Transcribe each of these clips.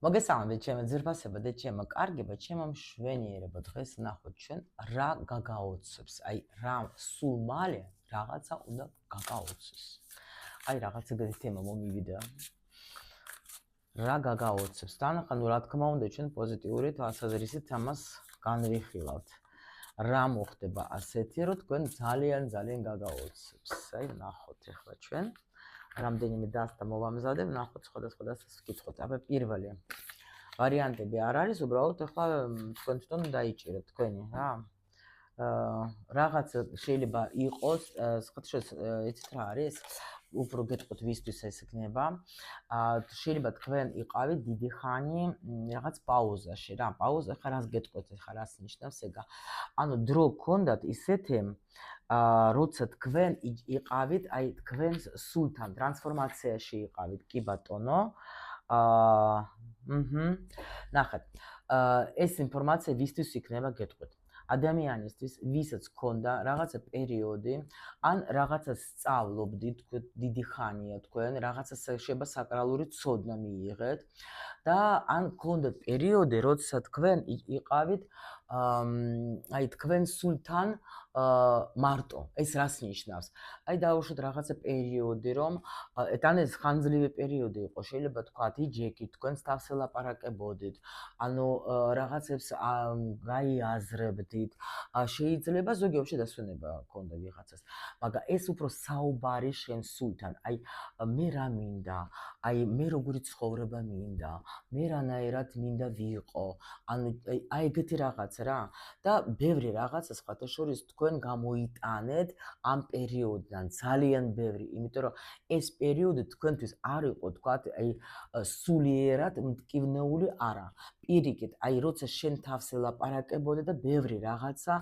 მოგესალმებით ჩემო ძირფასებო და ჩემო კარგებო, ჩემო მშვენიერებო. დღეს ნახოთ ჩვენ რა გაგაოცებს. აი რა სულ მალე რაღაცა უნდა გაგაოცოს. აი რაღაც ეგეთი თემა მომივიდა. რა გაგაოცებს? დანახან რა თქმა უნდა ჩვენ პოზიტიური თვალსაზრისით ამას განვიხილავთ. რა მოხდება ასეთი, რომ თქვენ ძალიან გაგაოცებს. აი ნახოთ ახლა ჩვენ რამდენიმე დასტა მოვამზადებ, ნახოთ სხვადასხვა დასტას ვკითხოთ. აბა პირველი ვარიანტები არ არის, უბრალოდ ახლა თქვენ თვითონ დაიჭირეთ თქვენი რა. რაღაც შეიძლება იყოს, სხვათაშორის იცით რა არის? უფრო გეტყვით ვისთვის ეს იქნება. შეიძლება თქვენ იყავით დიდი ხანი რაღაც პაუზაში რა. პაუზა ხა რას გეტყვით, ხა რას ნიშნავს ეგა? ანუ დრო გქონდათ ისეთი როცა თქვენ იყავით, აი თქვენს სულთან ტრანსფორმაციაში იყავით, კი ბატონო. ნახეთ, ეს ინფორმაცია ვისთვის იქნება გეტყვით. ადამიანისთვის, ვისაც ქონდა რაღაცა პერიოდი, ან რაღაცას სწავლობდით, თქვენ დიდი ხანია თქვენ, რაღაცა შეიძლება საკრალური ცოდნა მიიღეთ და ან ქონდათ პერიოდი, როცა თქვენ იყავით აი თქვენ სულთან მარტო. ეს რას ნიშნავს? აი დავუშვათ რაღაცა პერიოდი, რომ თან ეს ხანძლივი პერიოდი იყო, შეიძლება თქვათ იჯეკით, თქვენს თავს ელაპარაკებოდით, ანუ რაღაცებს გაიაზრებდით, შეიძლება ზოგი вообще დასვენება ქონდა ვიღაცას, მაგრამ ეს უფრო საუბარი შენ სულთან, აი მე რა მინდა, აი მე როგორი ცხოვრება მინდა, მე რანაირად მინდა ვიყო, ანუ აი ეგეთი რაღაც რა და ბევრი რაღაცა სხვათა შორის თქვენ გამოიტანეთ ამ პერიოდიდან ძალიან ბევრი, იმიტომ რომ ეს პერიოდი თქვენთვის არ იყო თქვათ აი სულიერად მტკივნეული არა. პირიქით, აი როცა შენ თავს ელაპარაკებოდე და ბევრი რაღაცა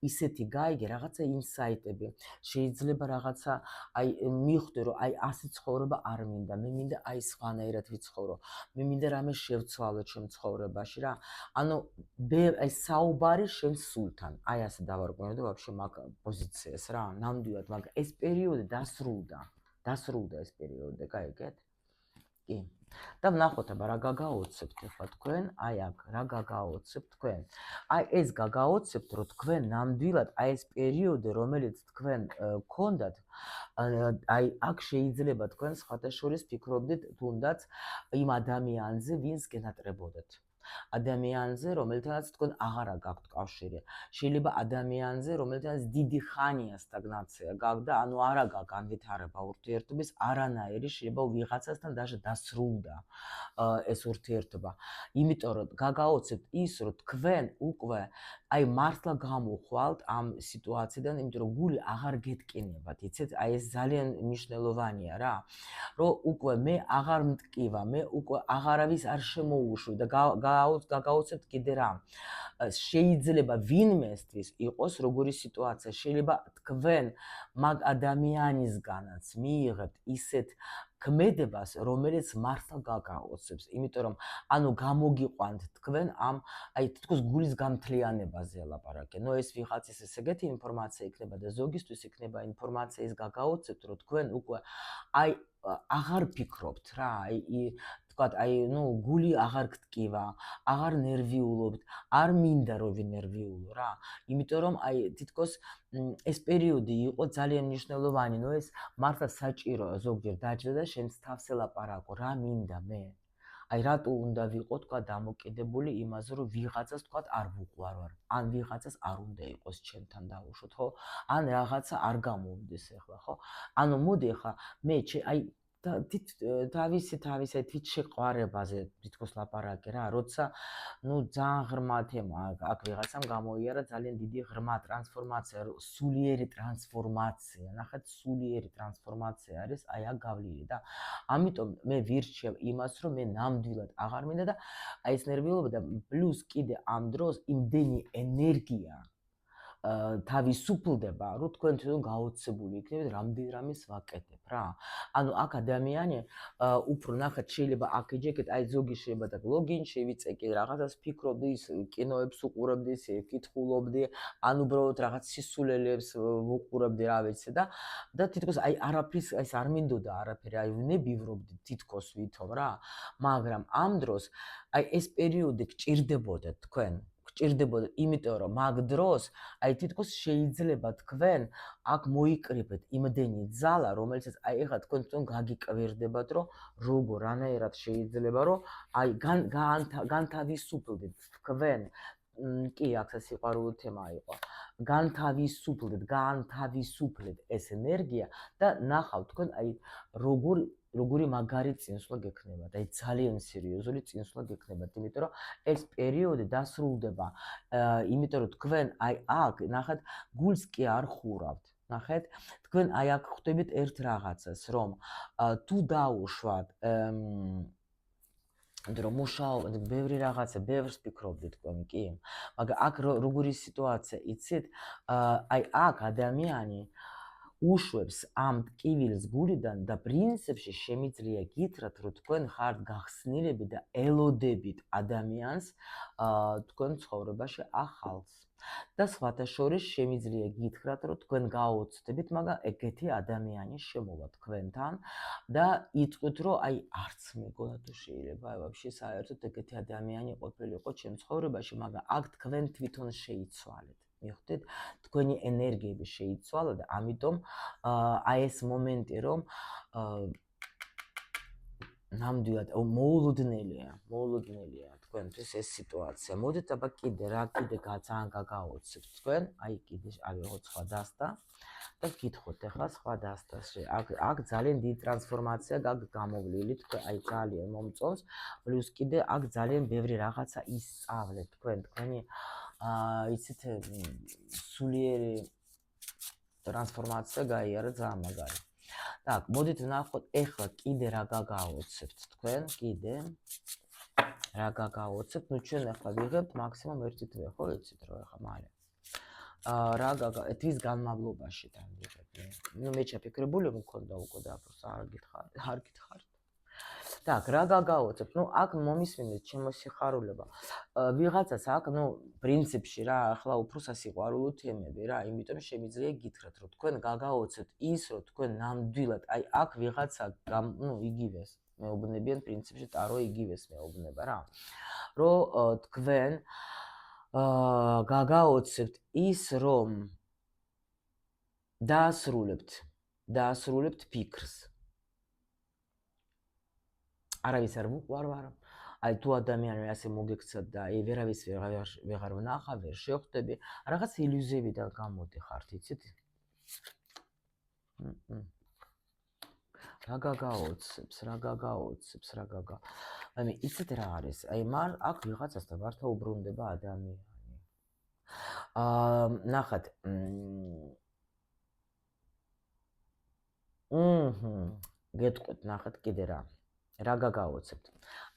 ისეთი გაიგე, რაღაცა ინსაიტები. შეიძლება რაღაცა აი მიხვდე რომ აი ასე ცხოვრება არ მინდა, მე მინდა აი სხვანაირად ვიცხოვრო. მე მინდა რამე შევცვალო ჩემ ცხოვრებაში რა. ანუ აი საუბარი შენ სულთან. აი ასე დავარკვევდი вообще მაგ პოზიციას რა. ნამდვილად, მაგრამ ეს პერიოდი დასრულდა ეს პერიოდი, გაიგეთ? კი. და ვნახოთ აბა რა გაგაოცებთ ახლა თქვენ, აი აქ რა გაგაოცებთ თქვენ. აი ეს გაგაოცებთ, რომ თქვენ ნამდვილად აი ეს პერიოდი, რომელიც თქვენ გქონდათ, აი აქ შეიძლება თქვენ სხვათა შორის ფიქრობდით თუნდაც იმ ადამიანზე, ვინც გენატრებოდეთ. ადამიანზე, რომელთანაც თქვენ აღარა გაქვთ კავშირი. შეიძლება ადამიანზე, რომელთანაც დიდი ხანია სტაგნაცია გაქვთ და ანუ არა გაქვთ განვითარება ურთიერთობის არანაირი, შეიძლება ვიღაცასთან даже დასრულდა ეს ურთიერთობა. იმიტომ რომ გაგაოცებთ ის, რომ თქვენ უკვე აი მართლა გამოხვალთ ამ სიტუაციიდან, იმიტომ რომ გული აღარ გეტკინებათ, იცით? აი ეს ძალიან მნიშვნელოვანია რა. რომ უკვე მე აღარ მტკივა, მე უკვე აღარავის არ შემოუშვი და გაგაოცებთ კიდე რა. შეიძლება ვინმესთვის იყოს როგორი სიტუაცია, შეიძლება თქვენ მაგ ადამიანისგანაც მიიღებთ ისეთ ქმედებას, რომელიც მართლა გაგაოცებს, იმიტომ რომ ანუ გამოგიყვანთ თქვენ ამ აი თითქოს გულის გამთლიანებაზე ელაპარაკე. ნუ ეს ვიღაცის ესეთი ინფორმაცია იქნება და ზოგისთვის იქნება ინფორმაცია ის გაგაოცებთ, რომ თქვენ უკვე აი აღარ ფიქრობთ რა, აი თქვათ, აი ნუ გული აღარ გტკივა, აღარ ნერვიულობთ, არ მინდა რომ ვინერვიულო რა. იმიტომ რომ აი თითქოს ეს პერიოდი იყო ძალიან მნიშვნელოვანი, ნუ ეს მართლა საჭიროა ზოგჯერ დაჭრა და შენს თავს ელაპარაკო, რა მინდა მე. აი რატო უნდა ვიყო თქვა დამოკიდებული იმაზე, რომ ვიღაცას თქვა არ ვუყვარვარ, ან ვიღაცას არ უნდა იყოს ჩემთან დაუშვოთ, ხო? ან რაღაცა არ გამოვიდეს ახლა, ხო? ანუ მოდი ახლა მე აი თავისი თვით შეყვარებაზე თითქოს ლაპარაკე რა, როცა ნუ ძალიან ღრმა თემა აქ ვიღაცამ გამოიარა ძალიან დიდი ღრმა ტრანსფორმაცია, სულიერი ტრანსფორმაცია, ნახეთ სულიერი ტრანსფორმაცია არის აი აქ გავლილი და ამიტომ მე ვირჩევ იმას, რომ მე ნამდვილად აღარ მინდა და აი ეს ნერვიულობა და პლუს კიდე ამ დროს იმდენი ენერგია თავისუფლდება, რომ თქვენ თვითონ გაოცებული იქნებით რამდენ რამეს ვაკეთებ რა. ანუ აქ ადამიანი უფრო ნახეთ შეიძლება აქ იჯეკეთ, აი ზოგი შეიძლება და ლოგინში ვიწეკი, რაღაცას ფიქრობდი, კინოებს უყურებდი, კითხულობდი, ან უბრალოდ რაღაც სისულელებს ვუყურებდი, რა ვიცი და თითქოს აი არაფრის ეს არ მინდოდა არაფერი, აი ვნებივრობდი თითქოს ვითომ რა. მაგრამ ამ დროს აი ეს პერიოდი გჭირდებოდა თქვენ გჭირდებოდა, იმიტომ რომ მაგ დროს აი თითქოს შეიძლება თქვენ აქ მოიკრიბეთ იმდენი ძალა, რომელსაც აი ეხლა თქვენ თვითონ გაგიკვირდებათ, რომ როგორ რანაირად შეიძლება, რომ აი განთავისუფლდეთ თქვენ კი, აქ სასიყვარულო თემა იყო. განთავისუფლეთ ეს ენერგია და ნახავთ თქვენ აი როგორი მაგარი წინსვლა გექნებათ, აი ძალიან სერიოზული წინსვლა გექნებათ, იმიტომ რომ ეს პერიოდი დასრულდება, იმიტომ რომ თქვენ აი აქ ნახეთ გულს კი არ ხურავთ. ნახეთ, თქვენ აი აქ ხვდებით ერთ რაღაცას, რომ თუ დაუშვათ რომ მუშაობთ, ბევრი რაღაცა, ბევრს ფიქრობთ თქვენ კი, მაგრამ აქ როგორი სიტუაცია იცით, აი აქ ადამიანი უშვებს ამ ტკივილს გულიდან და პრინციპში შემიძლია გითხრათ, რომ თქვენ ხართ გახსნილები და ელოდებით ადამიანს თქვენ ცხოვრებაში ახალს. და სხვათა შორის შემიძლია გითხრათ, რომ თქვენ გაოცდებით, მაგრამ ეგეთი ადამიანი შემოვა თქვენთან და იტყვით, რომ აი არც მეგონა თუ შეიძლება აი ვაფშე საერთოდ ეგეთი ადამიანი ყოფილიყო ჩემ ცხოვრებაში, მაგრამ აქ თქვენ თვითონ შეიცვალეთ. მიხვდით, თქვენი ენერგიები შეიცვალა და ამიტომ აი ეს მომენტი რომ ნამდვილად მოულოდნელია თქვენთვის ეს სიტუაცია. მოდით აბა კიდე ძალიან გაგაოცებთ თქვენ, აი კიდე ავიღოთ სხვა დასტა და გითხოთ ახლა სხვა დასტაში. აქ ძალიან დიდი ტრანსფორმაცია გამოვლილი, თქვენ აი ძალიან მომწონს, პლუს კიდე აქ ძალიან ბევრი რაღაცა ისწავლეთ თქვენი იცით სულიერი ტრანსფორმაცია გაიარა ძალიან მაგარი. Так, მოდით ვნახოთ ახლა კიდე რა გაგაოცებთ თქვენ, კიდე რა გაგაოცებთ, ну ჩვენ ახლა ვიღებთ მაქსიმუმ ერთი თვე, ხო იცით რომ ახლა მალე. თვის განმავლობაში თან ვიღებთ. ну მე ჩაფიქრებული მქონდა უკვე და просто არ გითხარით. Так, რა გაგაოცებთ? ну აქ მომისმინეთ ჩემო სიხარულება. ვიღაცას აქ, ну პრინციპში რა, ახლა უფრო სასიყვარულო თემები რა, იმიტომ შემიძლია გითხრათ, რომ თქვენ გაგაოცებთ ის, რომ თქვენ ნამდვილად, აი აქ ვიღაცა, ну იგივეს მეუბნებიან პრინციპში ტარო იგივეს მეუბნება რა. რომ თქვენ გაგაოცებთ ის, რომ დაასრულებთ ფიქრს. არავის არ ვარ. აი თუ ადამიანი ასე მოგექცათ და აი ვერავის ვეღარ ვნახავ, ვერ შევხვდები, რაღაც ილუზიებიდან გამოდიხართ, იცით? რა გაგაოცებს. აი იცით რა არის? აი აქ ვიღაცასთან მართლა უბრუნდება ადამიანი. ნახეთ, გეტყვით, ნახეთ კიდე რა გაგაოცებთ.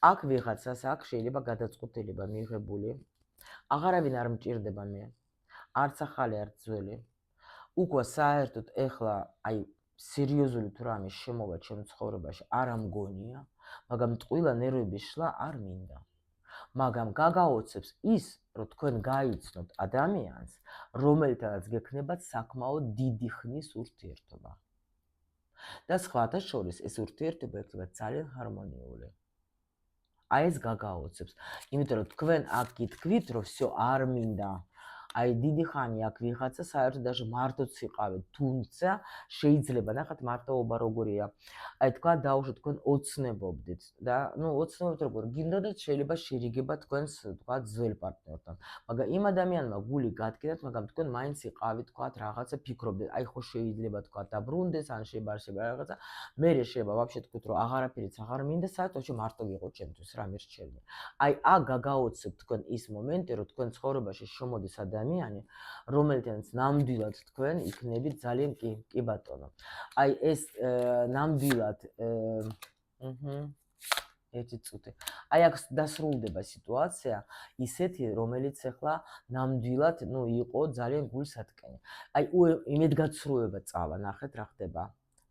აქ ვიღაცას აქ შეიძლება გადაწყვეტილება მიღებული. აღარავინ არ მჭირდება მე. არც ახალი, არც ძველი. უკვე საერთოდ ეხლა აი სერიოზული თუ რამე შემოვა ჩემ ცხოვრებაში არ ამგონია, მაგრამ ტყუილა ნერვების შლა არ მინდა. მაგრამ გაგაოცებს ის, რომ თქვენ გაიცნობთ ადამიანს, რომელთანაც გექნებათ საკმაოდ დიდი ხნის ურთიერთობა. და სხვათა შორის ეს ურთიერთობა იქნება ძალიან ჰარმონიული. აი ეს გაგაოცებს, იმიტომ რომ თქვენ აქ გითქვით, რომ всё არ მინდა. აი დიდი ხანი აქ ვიღაცა საერთოდ даже მარტოც იყავით, თუმცა შეიძლება ნახეთ მარტოობა როგორია. აი თქვა დაუშვათ თქვენ ოცნებობდით და ну ოცნებობთ როგორ გინდოდათ შეიძლება შერიგება თქვენს თქვა ძველ პარტნიორთან. მაგრამ იმ ადამიანმა გული გადგინათ, მაგრამ თქვენ მაინც იყავით თქვა რაღაცა ფიქრობდით. აი ხო შეიძლება თქვა დაბრუნდეს, ან შეიძლება რაღაცა. მე შეიძლება ვაფშე თქვით რომ აღარაფერიც აღარ მინდა, საერთოდ მარტო ვიყო ჩემთვის რა მერჩევი. აი აქ გაგაოცებთ თქვენ ის მომენტი, რომ თქვენ ცხოვრებაში შემოდის ადამიანი, რომელთანაც ნამდვილად თქვენ იქნებით ძალიან კი ბატონო. აი ეს ნამდვილად 1 წუთი. აი აქ დასრულდება სიტუაცია ისეთი, რომელიც ახლა ნამდვილად, იყო ძალიან გულსატკენი. აი იმედგაცრუება წავა, ნახეთ რა ხდება.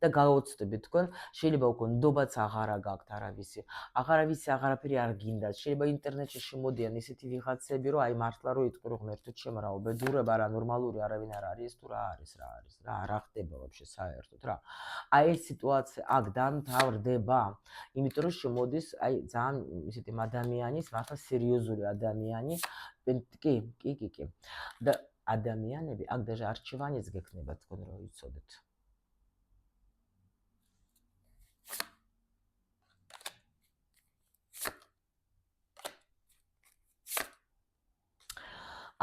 და გაოცდებით თქვენ, შეიძლება უკვე ნდობაც აღარა გაქვთ არავისი. აღარაფერი არ გინდათ. შეიძლება ინტერნეტში შემოდიან ისეთი ვიღაცები, რომ აი მართლა რო იტყვი რომ ღმერთო ჩემრაო, ბედურება რა ნორმალური არავინ არ არის თუ რა არის. რა ხდება ვაფშე საერთოდ რა. აი ეს სიტუაცია აქ დამთავრდება, იმიტომ რომ შემოდის აი ძალიან ისეთი ადამიანის, მართლა სერიოზული ადამიანი, კი. და ადამიანები აქ даже არჩევანიც გექნება თქვენ რო იცოდეთ.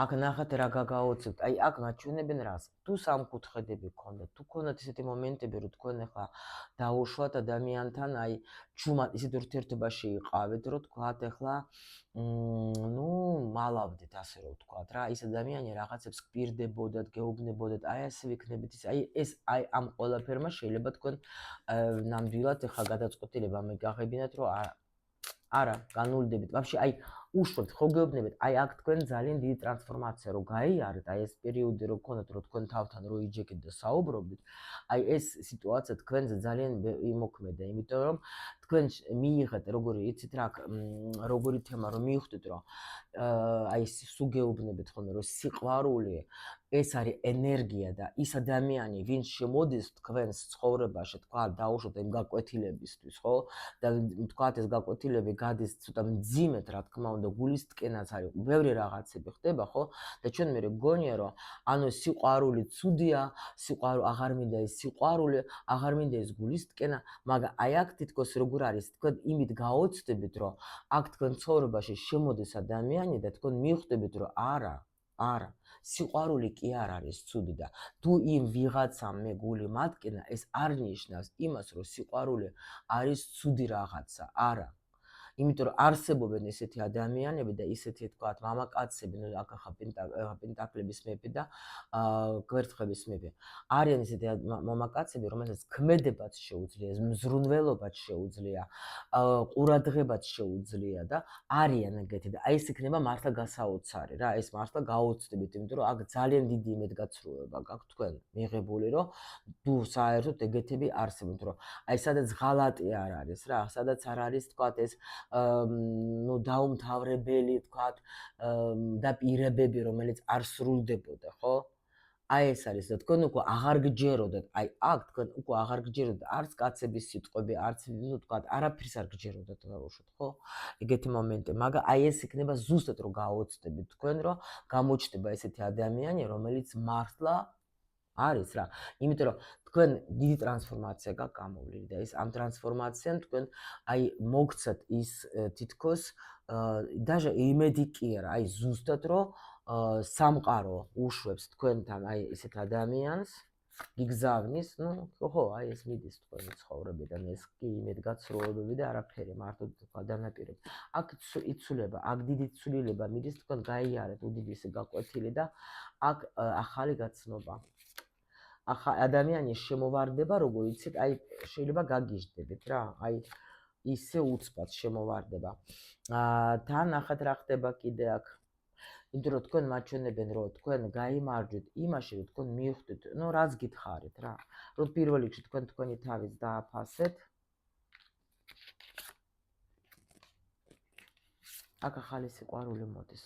აქ ნახეთ რა გაგაოცებთ. აი აქ მაჩვენებენ რას. თუ სამკუთხედები გქონდათ, თუ გქონდათ ისეთი მომენტები, რომ თქვენ ახლა დაუშვათ ადამიანთან, აი ჩუმად ისეთ ურთიერთობაში იყავით, რომ თქვათ ახლა მალავდეთ ასე რომ ვთქვათ რა. ის ადამიანი რაღაცებს გპირდებოდათ, გეუბნებოდათ, აი ასე ვიქნებით ის. აი ამ ყველაფერმა შეიძლება თქვენ ნამდვილად ახლა გადაწყვეტილება მეგაღებინათ, რომ არა, განულდებით. ვაფშე აი უშვებთ, ხო გეუბნებით, აი აქ თქვენ ძალიან დიდი ტრანსფორმაცია რო გაიარეთ, აი ეს პერიოდი რო გქონდათ, რომ თქვენ თავთან რო იჯექეთ და საუბრობდით, აი ეს სიტუაცია თქვენზე ძალიან იმოქმედა, იმიტომ რომ თქვენ მიიღეთ, იცით რა, როგორი თემა რომ მივხვდით, რომ აი სულ გეუბნებით ხოლმე, რომ სიყვარული ეს არის ენერგია და ის ადამიანი, ვინც შემოდის თქვენს ცხოვრებაში, თქვა დაუშვოთ იმ გაკვეთილებისთვის, ხო? და თქვათ ეს გაკვეთილები გადის ცოტა მძიმედ, რა თქმა უნდა, გულის ტკენაც არის, ბევრი რაღაცები ხდება, ხო? და ჩვენ მე გონია, რომ ანუ სიყვარული ცუდია, აღარ მინდა ეს სიყვარული, აღარ მინდა ეს გულის ტკენა, მაგრამ აი აქ თითქოს როგორ არის, თქვენ იმით გაოცდებით, რომ აქ თქვენ ცხოვრებაში შემოდის ადამიანი და თქვენ მივხვდებით, რომ არა, სიყვარული კი არ არის ცუდი და თუ იმ ვიღაცამ მე გული მატკენა, ეს არ ნიშნავს იმას, რომ სიყვარული არის ცუდი რაღაცა, არა. იმიტომ რომ არსებობენ ესეთი ადამიანები და ისეთი თქვათ მამაკაცები, აქ ახლა პენტაკლების მეფე და გვერდხების მეფე. არიან ესეთი მამაკაცები, რომელსაც ქმედებაც შეუძლია, მზრუნველობაც შეუძლია, ყურადღებაც შეუძლია და არიან ეგეთი და აი ეს იქნება მართლა გასაოცარი რა, ეს მართლა გაოცდებით, იმიტომ რომ აქ ძალიან დიდი იმედგაცრუება გაქვთ თქვენ მიღებული, რომ თუ საერთოდ ეგეთები არსებობთ, რომ აი სადაც ღალატი არ არის რა, სადაც არ არის თქვათ ეს დაუმთავრებელი თქვათ და პირებები, რომელიც არ სრულდებოდა, ხო? აი ეს არის და თქვენ უკვე აღარ გჯეროდათ, აი აქ თქვენ უკვე აღარ გჯეროდათ არც კაცების სიტყვები, არც თქვათ არაფერს არ გჯეროდათ დაუშვათ, ხო? ეგეთი მომენტი, მაგრამ აი ეს იქნება ზუსტად რომ გაოცდებით თქვენ, რომ გამოჩნდება ესეთი ადამიანი, რომელიც მართლა არის რა. იმიტომ რომ თქვენ დიდი ტრანსფორმაცია გაქვთ გამოვლილი და ეს ამ ტრანსფორმაციამ თქვენ აი მოგცათ ის თითქოს даже იმედი კი არა, აი ზუსტად რომ სამყარო უშვებს თქვენთან აი ესეთ ადამიანს, გიგზავნის, ხო, აი ეს მიდის თქვენი ცხოვრებიდან, ეს კი იმედგაცრუებები და არაფერი მარტო დანაპირები. აქ იცვლება, აქ დიდი ცვლილება მიდის, თქვენ გაიარეთ უდიდესი გაკვეთილი და აქ ახალი გაცნობა. ადამიანი შემოვარდება, როგორ იცით, აი შეიძლება გაგიჟდებით რა, აი ისე უცბად შემოვარდება. თან ნახეთ რა ხდება კიდე აქ. იმიტომ რომ თქვენ მაჩვენებენ, რომ თქვენ გაიმარჯვეთ იმაში, რომ თქვენ მივხვდით, რაც გითხარით რა. რომ პირველ რიგში თქვენ თქვენი თავის დააფასეთ. აქ ახალი სიყვარული მოდის.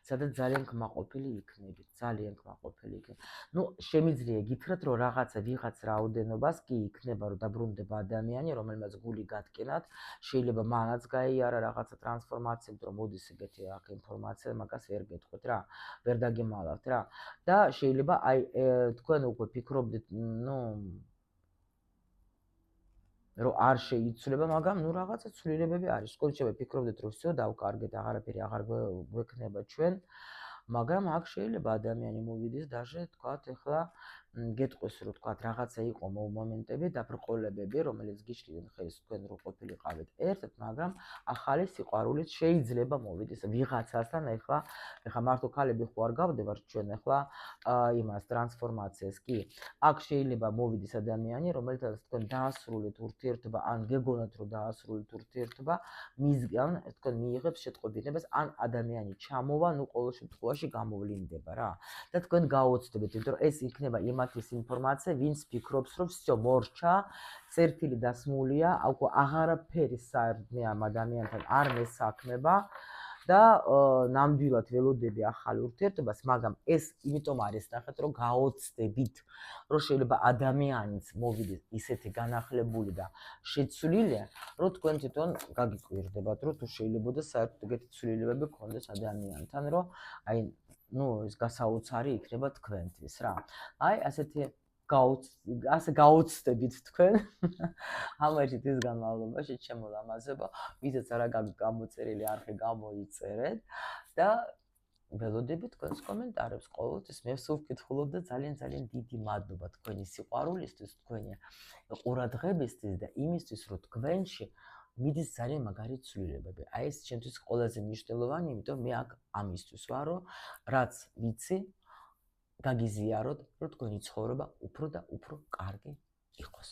სადაც ძალიან კმაყოფილი იქნებით, ძალიან კმაყოფილი იქნებით. შემიძლია გითხრათ, რომ ვიღაც რაოდენობას კი იქნება, რომ დაბრუნდება ადამიანი, რომელმაც გული გატკენათ, შეიძლება მანაც გაიარა რაღაცა ტრანსფორმაციები, რომ მოდის ეგეთი აქ ინფორმაცია, მაგას ვერ გეტყვით რა, ვერ დაგემალავთ რა. და შეიძლება აი თქვენ უკვე ფიქრობდით, რომ არ შეიცვლება, მაგრამ რაღაცა ცვლილებები არის. შეიძლება ფიქრობდეთ, რომ всё დავკარგეთ, აღარაფერი აღარ გვექნება ჩვენ, მაგრამ აქ შეიძლება ადამიანი მოვიდეს, даже თქვათ, ეხლა გეტყვის რომ თქვა რაღაცა იყო მომენტები, დაბრკოლებები, რომელიც გიშლიან ხელს თქვენ რო ყოფილიყავით ერთად, მაგრამ ახალი სიყვარულით შეიძლება მოვიდეს ვიღაცასთან ეხლა მარტო ქალები ხო არ გავდებართ ჩვენ ეხლა იმას ტრანსფორმაციას კი აქ შეიძლება მოვიდეს ადამიანი რომელთაც თქვენ დაასრულეთ ურთიერთობა ან გეგონათ რომ დაასრულეთ ურთიერთობა მისგან თქვენ მიიღებს შეტყობინებას ან ადამიანი ჩამოვა ნუ ყოველ შემთხვევაში გამოვლინდება რა და თქვენ გაოცდებით იმიტომ რომ ეს იქნება იმათის ინფორმაცია ვინც ფიქრობს რომ всё მორჩა წერტილი დასმულია აუქო აღარაფერი საერთოდ ამ ადამიანთან არ მესაქმება და ნამდვილად ველოდები ახალ ურთიერთობას, მაგრამ ეს იმიტომ არის ნახეთ, რომ გაოცდებით, რომ შეიძლება ადამიანიც მოვიდეს ისეთი განახლებული და შეცვლილი, რომ თქვენ თვითონ გაგიკვირდებათ, რომ თუ შეიძლებოდა საერთოდ ეგეთი ცვლილებები გქონდეს ადამიანთან, რომ აი, ნუ ეს გასაოცარი იქნება თქვენთვის რა. აი, ასე გაოცდებით თქვენ ამაში ის განმავლობაში ჩემო ლამაზებო, ვისაც არა გაგვი გამოწერილი არხი გამოიწერეთ და ველოდებით თქვენს კომენტარებს ყოველთვის მე სულ ვკითხულობ და ძალიან დიდი მადლობა თქვენი სიყვარულისთვის, თქვენი ყურადღებისთვის და იმისთვის, რომ თქვენში მიდის ძალიან მაგარი ცვლილებები. აი ეს ჩემთვის ყველაზე მნიშვნელოვანი, იმიტომ მე აქ ამისთვის ვარ, რომ რაც ვიცი გაგიზიაროთ, რომ თქვენი ცხოვრება უფრო და უფრო კარგი იყოს.